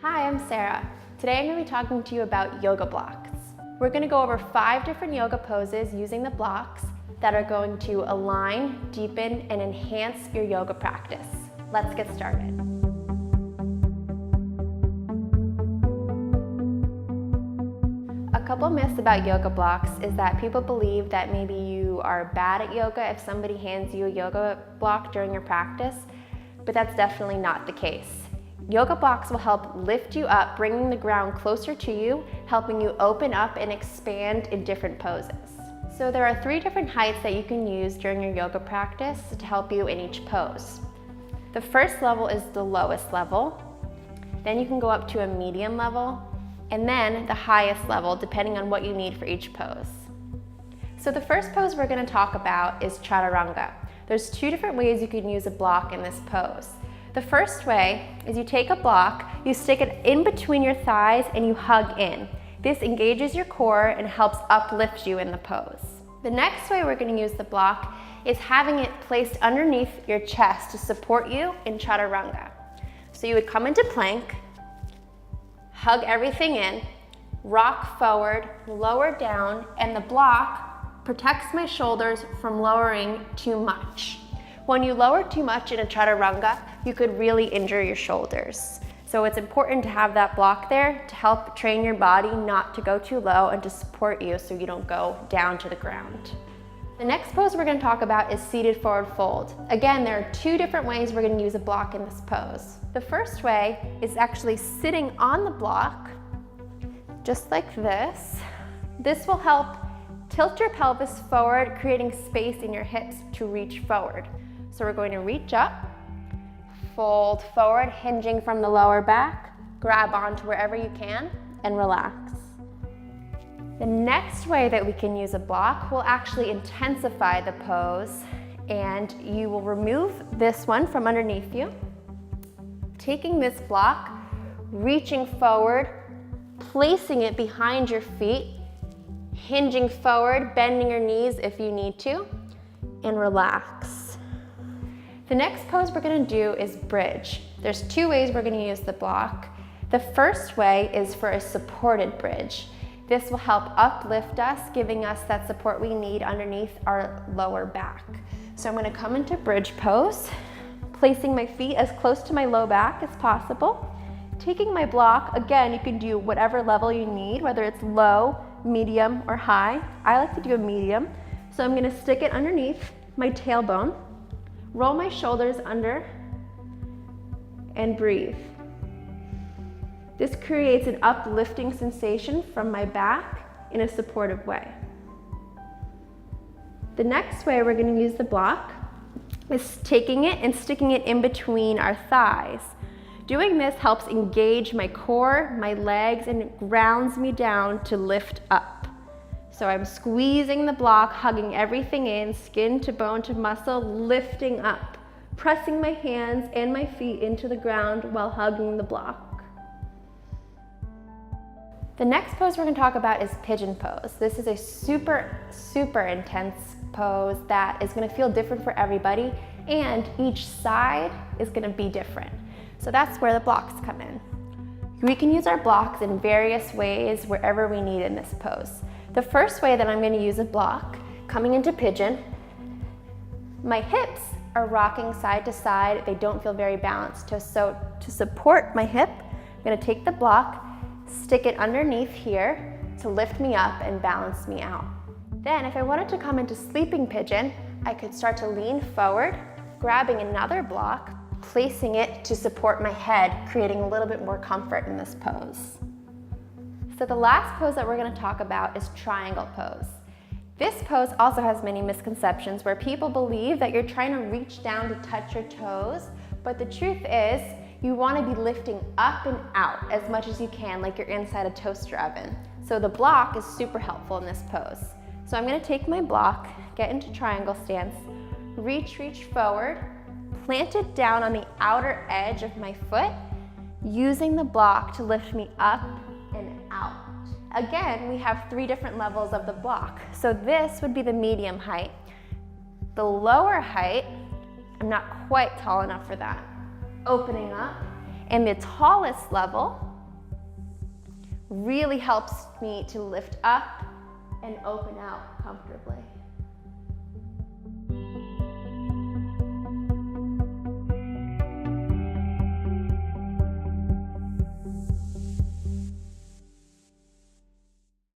Hi, I'm Sarah. Today I'm going to be talking to you about yoga blocks. We're going to go over 5 different yoga poses using the blocks that are going to align, deepen, and enhance your yoga practice. Let's get started. A couple myths about yoga blocks is that people believe that maybe you are bad at yoga if somebody hands you a yoga block during your practice, but that's definitely not the case. Yoga blocks will help lift you up, bringing the ground closer to you, helping you open up and expand in different poses. So there are 3 different heights that you can use during your yoga practice to help you in each pose. The first level is the lowest level, then you can go up to a medium level, and then the highest level depending on what you need for each pose. So the first pose we're going to talk about is chaturanga. There's 2 different ways you can use a block in this pose. The first way is you take a block, you stick it in between your thighs and you hug in. This engages your core and helps uplift you in the pose. The next way we're going to use the block is having it placed underneath your chest to support you in chaturanga. So you would come into plank, hug everything in, rock forward, lower down, and the block protects my shoulders from lowering too much. When you lower too much in a chaturanga, you could really injure your shoulders. So it's important to have that block there to help train your body not to go too low and to support you so you don't go down to the ground. The next pose we're going to talk about is seated forward fold. Again, there are 2 different ways we're going to use a block in this pose. The first way is actually sitting on the block, just like this. This will help tilt your pelvis forward, creating space in your hips to reach forward. So we're going to reach up, fold forward, hinging from the lower back, grab onto wherever you can, and relax. The next way that we can use a block will actually intensify the pose, and you will remove this one from underneath you, taking this block, reaching forward, placing it behind your feet, hinging forward, bending your knees if you need to, and relax. The next pose we're going to do is bridge. There's 2 ways we're going to use the block. The first way is for a supported bridge. This will help uplift us, giving us that support we need underneath our lower back. So I'm going to come into bridge pose, placing my feet as close to my low back as possible. Taking my block, again, you can do whatever level you need, whether it's low, medium, or high. I like to do a medium. So I'm going to stick it underneath my tailbone, roll my shoulders under, and breathe. This creates an uplifting sensation from my back in a supportive way. The next way we're going to use the block is taking it and sticking it in between our thighs. Doing this helps engage my core, my legs, and it grounds me down to lift up. So I'm squeezing the block, hugging everything in, skin to bone to muscle, lifting up, pressing my hands and my feet into the ground while hugging the block. The next pose we're going to talk about is pigeon pose. This is a super intense pose that is going to feel different for everybody, and each side is going to be different. So that's where the blocks come in. We can use our blocks in various ways wherever we need in this pose. The first way that I'm going to use a block, coming into pigeon, my hips are rocking side to side. They don't feel very balanced. So to support my hip, I'm going to take the block, stick it underneath here to lift me up and balance me out. Then if I wanted to come into sleeping pigeon, I could start to lean forward, grabbing another block, placing it to support my head, creating a little bit more comfort in this pose. So the last pose that we're going to talk about is triangle pose. This pose also has many misconceptions where people believe that you're trying to reach down to touch your toes, but the truth is you want to be lifting up and out as much as you can, like you're inside a toaster oven. So the block is super helpful in this pose. So I'm going to take my block, get into triangle stance, reach forward, plant it down on the outer edge of my foot, using the block to lift me up and out. Again, we have 3 different levels of the block. So this would be the medium height. The lower height, I'm not quite tall enough for that. Opening up. And the tallest level really helps me to lift up and open out comfortably.